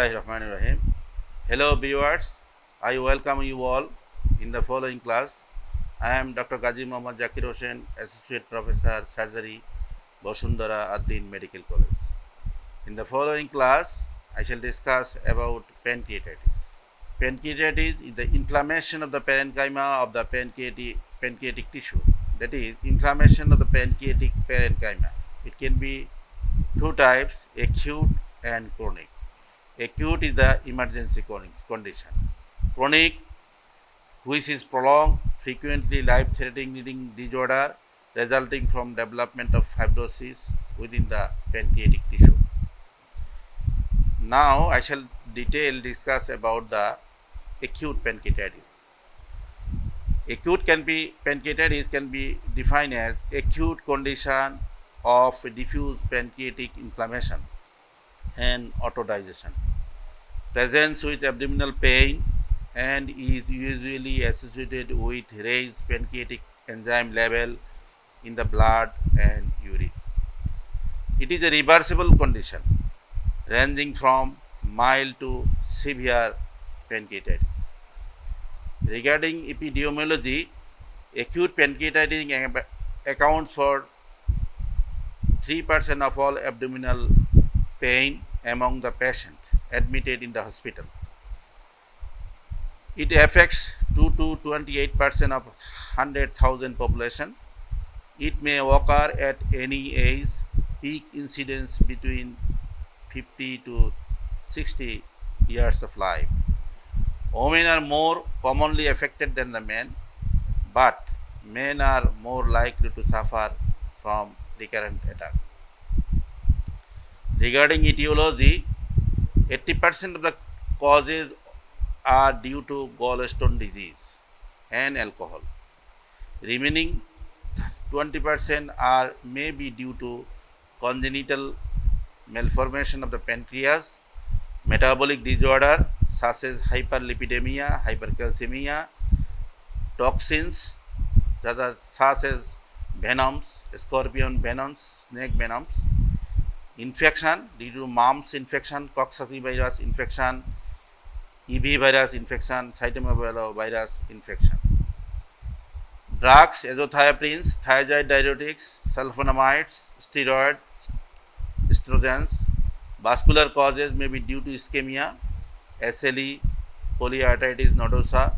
Bismillahirrahmanirrahim. Hello viewers, I welcome you all in the following class. I am Dr. Gazi Mohammad Zakir Hossain, Associate Professor Surgery, Bosundara Ad-Din Medical College. In the following class, I shall discuss about pancreatitis. Pancreatitis is the inflammation of the parenchyma of the pancreatic tissue. That is, inflammation of the pancreatic parenchyma. It can be two types, acute and chronic. Acute is the emergency condition. Chronic, which is prolonged, frequently life-threatening disorder resulting from development of fibrosis within the pancreatic tissue. Now I shall discuss about the acute pancreatitis. Acute pancreatitis can be defined as acute condition of diffuse pancreatic inflammation and autodigestion, presents with abdominal pain and is usually associated with raised pancreatic enzyme level in the blood and urine. It is a reversible condition ranging from mild to severe pancreatitis. Regarding epidemiology, acute pancreatitis accounts for 3% of all abdominal pain among the patients admitted in the hospital. It affects 2 to 28% of 100,000 population. It may occur at any age, peak incidence between 50 to 60 years of life. Women are more commonly affected than the men, but men are more likely to suffer from recurrent attack. Regarding etiology, 80% of the causes are due to gallstone disease and alcohol. Remaining 20% may be due to congenital malformation of the pancreas, metabolic disorder such as hyperlipidemia, hypercalcemia, toxins such as venoms, scorpion venoms, snake venoms, infection due to mumps infection, Coxsackie virus infection, EB virus infection, cytomegalovirus infection. Drugs, azathioprines, thiazide diuretics, sulfonamides, steroids, estrogens. Vascular causes may be due to ischemia, SLE, polyarteritis nodosa,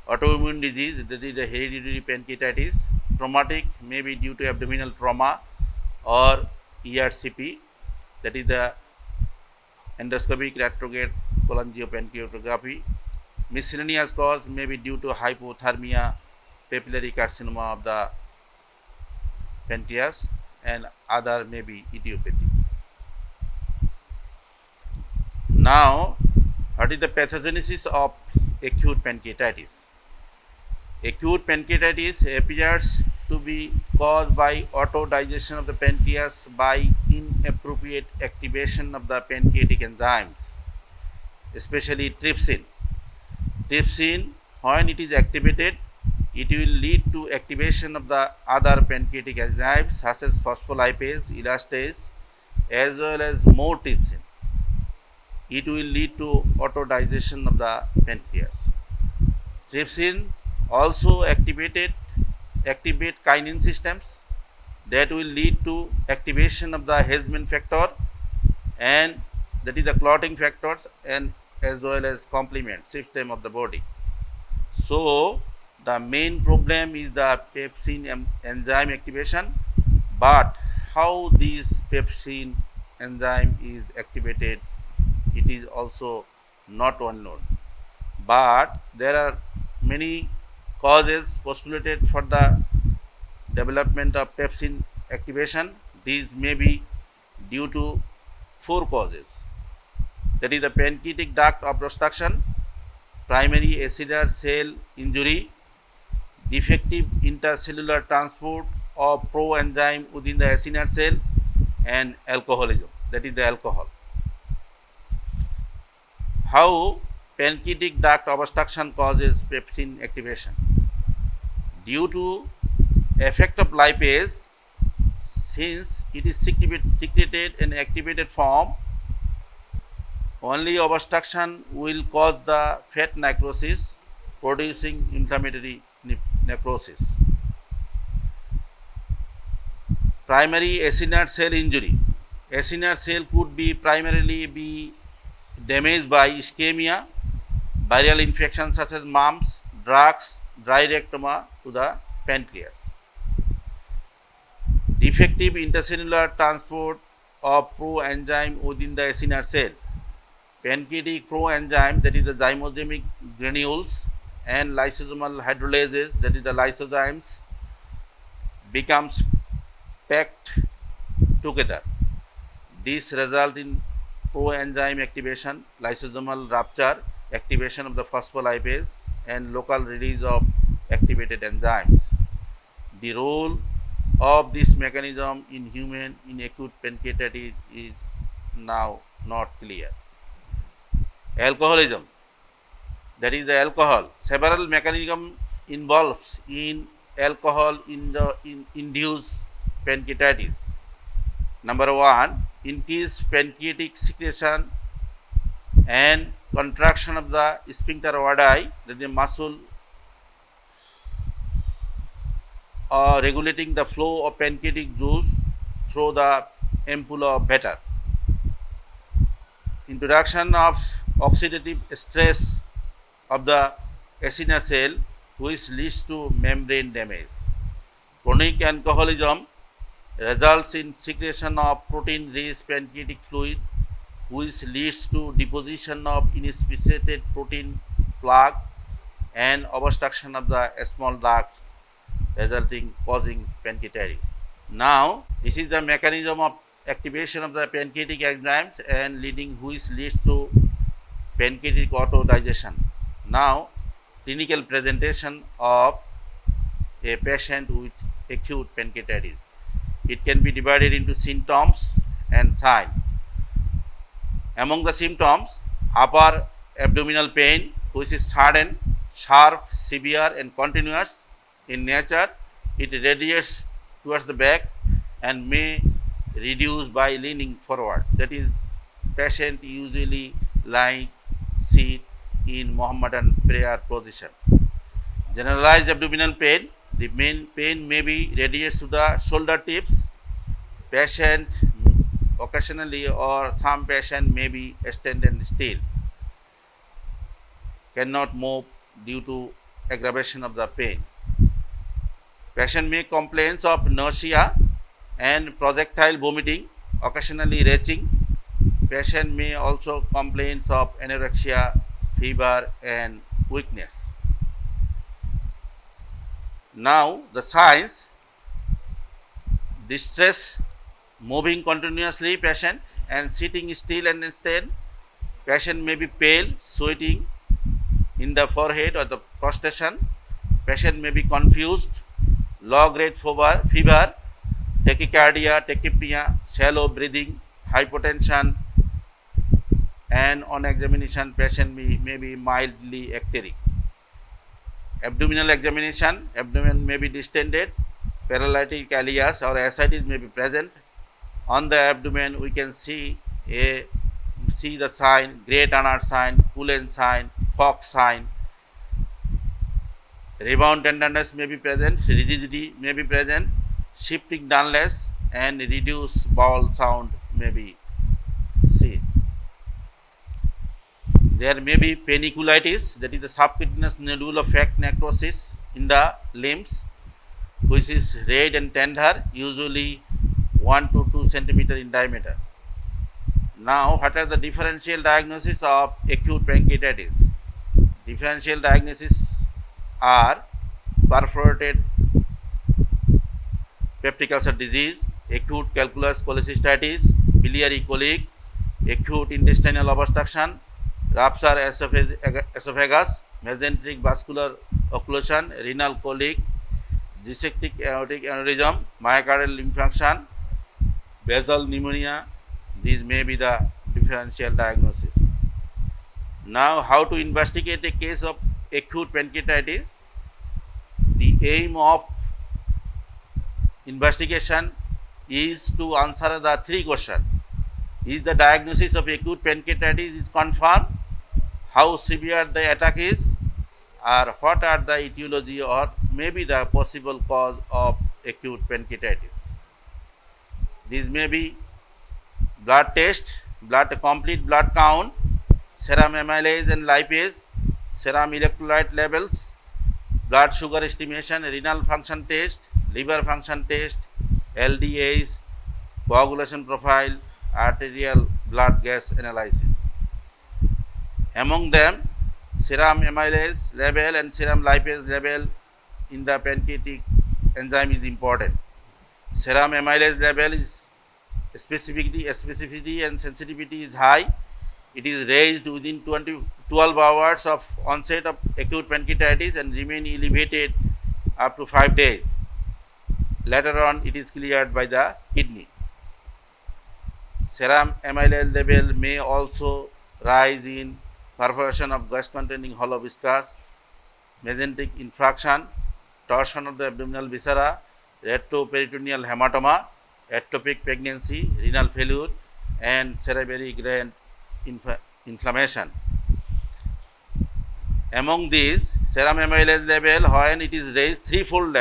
autoimmune disease, that is the hereditary pancreatitis. Traumatic may be due to abdominal trauma or ERCP, that is the endoscopic retrograde cholangiopancreatography. Miscellaneous cause may be due to hypothermia, papillary carcinoma of the pancreas, and other may be idiopathic. Now, what is the pathogenesis of acute pancreatitis? Acute pancreatitis appears to be caused by autodigestion of the pancreas by inappropriate activation of the pancreatic enzymes, especially trypsin. Trypsin, when it is activated, it will lead to activation of the other pancreatic enzymes such as phospholipase, elastase, as well as more trypsin. It will lead to autodigestion of the pancreas. Trypsin also activate kinin systems that will lead to activation of the Hezman factor, and that is the clotting factors, and as well as complement system of the body. So the main problem is the pepsin enzyme activation, but how this pepsin enzyme is activated, it is also not well known. But there are many causes postulated for the development of pepsin activation. These may be due to 4 causes. That is the pancreatic duct obstruction, primary acinar cell injury, defective intercellular transport of proenzyme within the acinar cell, and alcoholism, that is the alcohol. How pancreatic duct obstruction causes pepsin activation? Due to effect of lipase, since it is secreted in activated form, Only obstruction will cause the fat necrosis, producing inflammatory necrosis. Primary acinar cell injury. Acinar cell could be primarily be damaged by ischemia, viral infections such as mumps, drugs, dry rectoma to the pancreas. Defective intercellular transport of proenzyme within the acinar cell. Pancreatic proenzyme, that is the zymogenic granules, and lysosomal hydrolases, that is the lysozymes, becomes packed together. This results in proenzyme activation, lysosomal rupture, activation of the phospholipase, and local release of activated enzymes. The role of this mechanism in human in acute pancreatitis is now not clear. Alcoholism, that is the alcohol. Several mechanisms involves in alcohol induced pancreatitis. Number one, increased pancreatic secretion and contraction of the sphincter ordi, that is the muscle regulating the flow of pancreatic juice through the ampulla of Vater. Introduction of oxidative stress of the acinar cell, which leads to membrane damage. Chronic alcoholism results in secretion of protein-rich pancreatic fluid, which leads to deposition of inspissated protein plaque and obstruction of the small ducts, causing pancreatitis. Now, this is the mechanism of activation of the pancreatic enzymes and which leads to pancreatic autodigestion. Now, clinical presentation of a patient with acute pancreatitis. It can be divided into symptoms and signs. Among the symptoms, upper abdominal pain, which is sudden, sharp, severe, and continuous in nature. It radiates towards the back and may reduce by leaning forward. That is, patient usually lying sit in Mohammedan prayer position. Generalized abdominal pain. The main pain may be radiates to the shoulder tips. Patient occasionally or some patient may be extended still, cannot move due to aggravation of the pain. Patient may complain of nausea and projectile vomiting, occasionally retching. Patient may also complain of anorexia, fever, and weakness. Now, the signs: distress, moving continuously patient and sitting still and stand. Patient may be pale, sweating in the forehead or the prostration. Patient may be confused, low grade fever, tachycardia, tachypnea, shallow breathing, hypotension, and on examination patient may be mildly ecteric. Abdominal examination, abdomen may be distended, paralytic alias or ascites may be present. On the abdomen we can see the sign, Gray Turner sign, Cullen sign, Fox sign. Rebound tenderness may be present, rigidity may be present, shifting dullness, and reduced bowel sound may be seen. There may be paniculitis, that is the subcutaneous nodular fat necrosis in the limbs, which is red and tender, usually 1 to 2 cm in diameter. Now, what are the differential diagnosis of acute pancreatitis? Differential diagnosis are perforated peptic ulcer disease, acute calculous cholecystitis, biliary colic, acute intestinal obstruction, rupture esophagus, mesenteric vascular occlusion, renal colic, dissectic aortic aneurysm, myocardial infarction, basal pneumonia. These may be the differential diagnosis. Now, how to investigate a case of acute pancreatitis? The aim of investigation is to answer the three questions. Is the diagnosis of acute pancreatitis is confirmed? How severe the attack is, or what are the etiology or maybe the possible cause of acute pancreatitis. These may be blood test, complete blood count, serum amylase and lipase, serum electrolyte levels, blood sugar estimation, renal function test, liver function test, LDH, coagulation profile, arterial blood gas analysis. Among them, serum amylase level and serum lipase level in the pancreatic enzyme is important. Serum amylase level is specificity and sensitivity is high. It is raised within 12 hours of onset of acute pancreatitis and remain elevated up to 5 days. Later on, it is cleared by the kidney. Serum amylase level may also rise in perforation of gas-containing hollow viscous, mesenteric infarction, torsion of the abdominal viscera, retroperitoneal hematoma, ectopic pregnancy, renal failure, and cerebral gland inflammation. Among these, serum amylase level, when it is raised threefold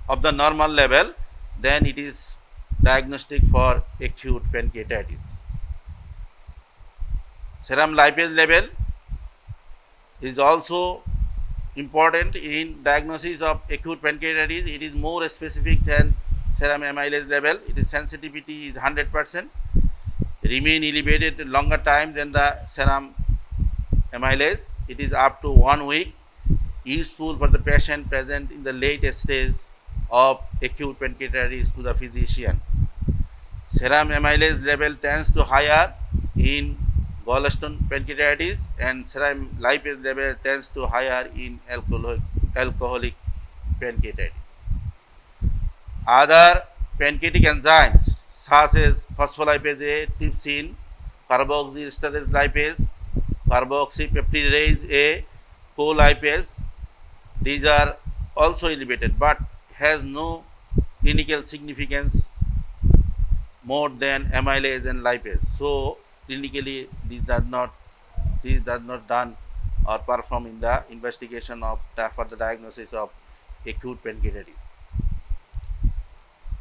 of the normal level, then it is diagnostic for acute pancreatitis. Serum lipase level is also important in diagnosis of acute pancreatitis. It is more specific than serum amylase level. Its sensitivity is 100%, remain elevated longer time than the serum amylase. It is up to 1 week, useful for the patient present in the late stage of acute pancreatitis to the physician. Serum amylase level tends to higher in gallstone pancreatitis and serum lipase level tends to higher in alcoholic pancreatitis. Other pancreatic enzymes such as phospholipase A, trypsin, carboxysterase lipase, carboxypeptidase A, co-lipase, these are also elevated but has no clinical significance more than amylase and lipase. So clinically these does not done or perform in the investigation of for the diagnosis of acute pancreatitis.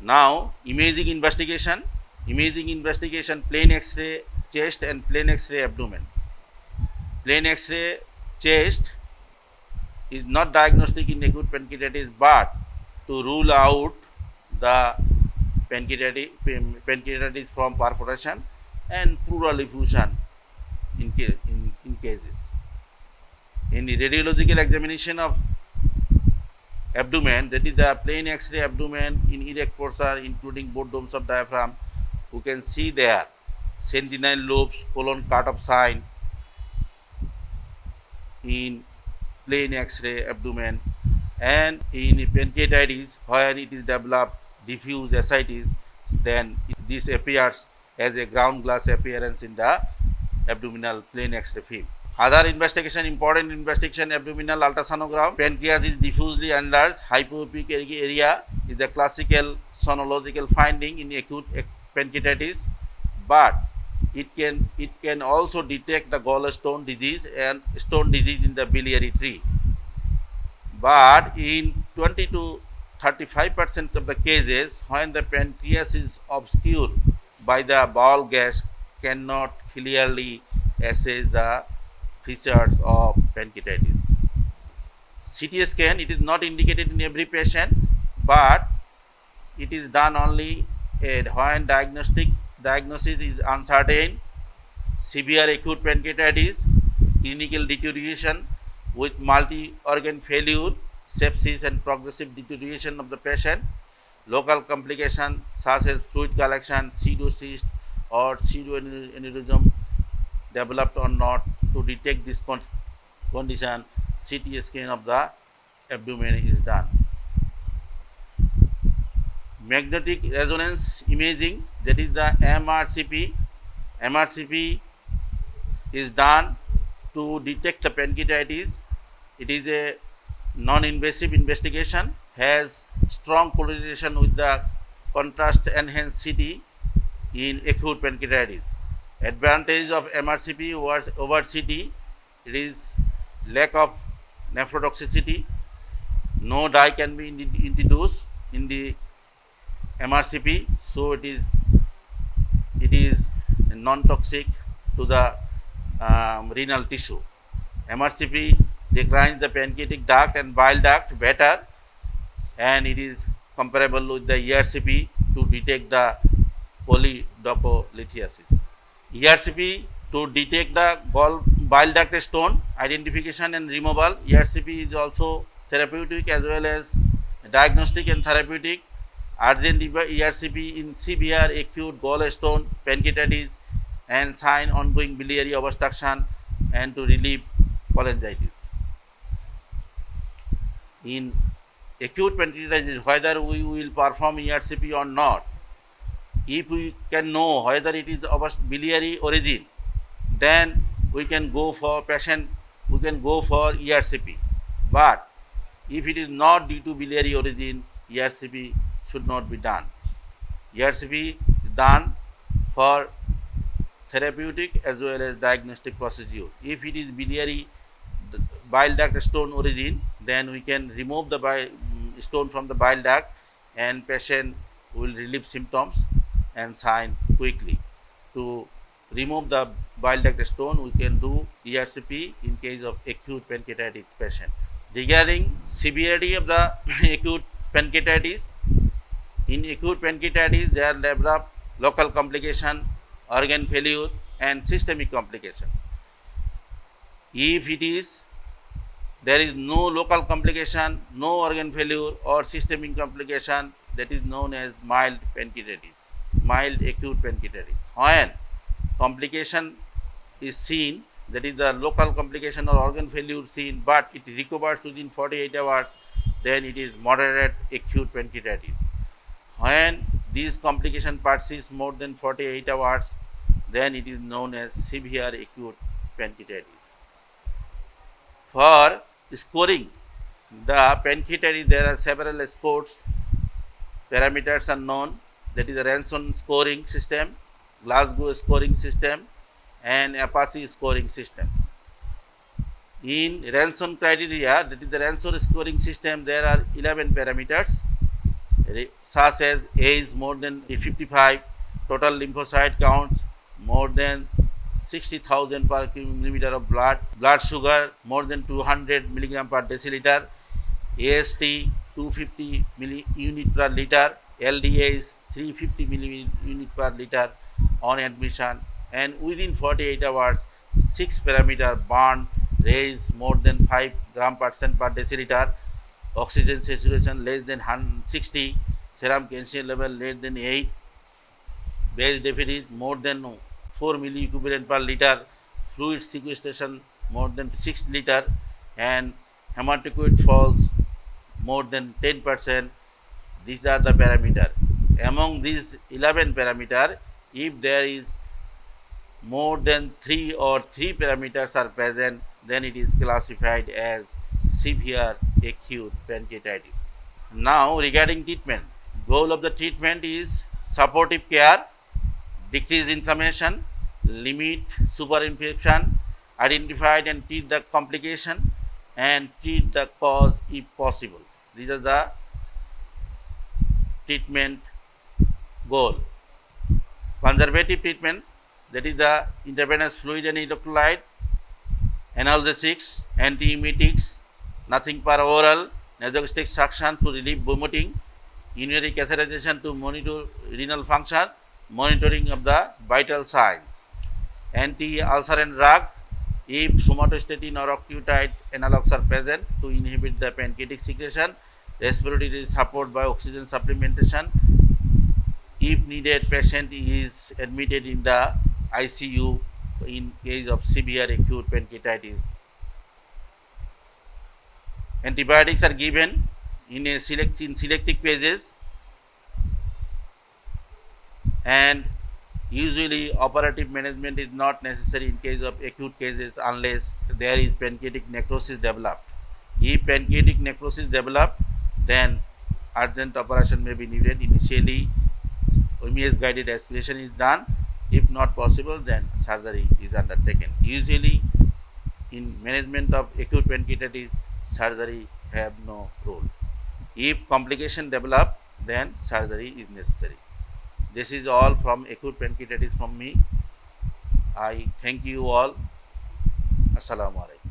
Now imaging investigation, plain X-ray chest and plain X-ray abdomen. Plain X-ray chest is not diagnostic in acute pancreatitis but to rule out the pancreatitis from perforation and pleural effusion in cases. In the radiological examination of abdomen, that is the plain X-ray abdomen in erect posture including both domes of diaphragm, you can see there sentinel lobes, colon cut-off sign in plain X-ray abdomen, and in pancreatitis where it is developed diffuse ascites, then this appears as a ground glass appearance in the abdominal plain X-ray film. Other important investigation, abdominal ultrasonogram. Pancreas is diffusely enlarged. Hypoepic area is the classical sonological finding in acute pancreatitis, but it can also detect the gallstone disease and stone disease in the biliary tree. But in 20 to 35% of the cases, when the pancreas is obscured by the bowel gas, cannot clearly assess the features of pancreatitis. CT scan, it is not indicated in every patient, but it is done only when diagnosis is uncertain, severe acute pancreatitis, clinical deterioration with multi-organ failure, sepsis and progressive deterioration of the patient, local complications such as fluid collection, pseudocyst or pseudoaneurysm developed or not. To detect this condition, CT scan of the abdomen is done. Magnetic resonance imaging, that is the MRCP. MRCP is done to detect the pancreatitis. It is a non-invasive investigation, has strong correlation with the contrast enhanced CT in acute pancreatitis. Advantage of MRCP over CT, it is lack of nephrotoxicity. No dye can be introduced in the MRCP, so it is non-toxic to the renal tissue. MRCP declines the pancreatic duct and bile duct better, and it is comparable with the ERCP to detect the polydocholithiasis. ERCP to detect the bile duct stone identification and removal. ERCP is also therapeutic as well as diagnostic and therapeutic. Urgent ERCP in severe acute gallstone pancreatitis and sign ongoing biliary obstruction and to relieve cholangitis. In acute pancreatitis, whether we will perform ERCP or not, if we can know whether it is of biliary origin, then we can go for ERCP. But if it is not due to biliary origin, ERCP should not be done. ERCP is done for therapeutic as well as diagnostic procedure. If it is biliary bile duct stone origin, then we can remove the stone from the bile duct and patient will relieve symptoms and sign quickly. To remove the bile duct stone, we can do ERCP in case of acute pancreatitis patient. Regarding severity of the acute pancreatitis, in acute pancreatitis there develop local complication, organ failure and systemic complication. If there is no local complication, no organ failure or systemic complication, that is known as mild pancreatitis, mild acute pancreatitis. When complication is seen, that is the local complication or organ failure seen, but it recovers within 48 hours, then it is moderate acute pancreatitis. When these complication persists more than 48 hours, then it is known as severe acute pancreatitis. For scoring the pancreatitis, there are several scores. Parameters are known, that is the Ranson scoring system, Glasgow scoring system and Apache scoring systems. In Ranson criteria, that is the Ranson scoring system, there are 11 parameters such as age more than 55, total lymphocyte counts more than 60,000 per millimeter of blood, blood sugar more than 200 milligram per deciliter, AST 250 unit per liter, LDA is 350 unit per liter on admission, and within 48 hours 6 parameter burn raise more than 5 gram percent per deciliter, oxygen saturation less than 160, serum calcium level less than 8, base deficit more than 4 milliequivalent per liter, fluid sequestration more than 6 liter, and hematocrit falls more than 10%. These are the parameter. Among these 11 parameter, if there is more than 3 or 3 parameters are present, then it is classified as severe acute pancreatitis. Now regarding treatment, goal of the treatment is supportive care, decrease inflammation, limit superinfection, identify and treat the complication, and treat the cause if possible. These are the treatment goal. Conservative treatment, that is the intravenous fluid and electrolyte, analgesics, antiemetics, nothing per oral, nasogastric suction to relieve vomiting, urinary catheterization to monitor renal function, monitoring of the vital signs, anti-ulcerant drug if somatostatin or octreotide analogs are present to inhibit the pancreatic secretion, respiratory support by oxygen supplementation. If needed, patient is admitted in the ICU in case of severe acute pancreatitis. Antibiotics are given in selected phases, and usually operative management is not necessary in case of acute cases unless there is pancreatic necrosis developed. If pancreatic necrosis developed, then urgent operation may be needed. Initially OMS guided aspiration is done. If not possible, then surgery is undertaken. Usually, in management of acute pancreatitis, surgery have no role. If complication develop, then surgery is necessary. This is all from acute pancreatitis from me. I thank you all. Assalamu alaikum.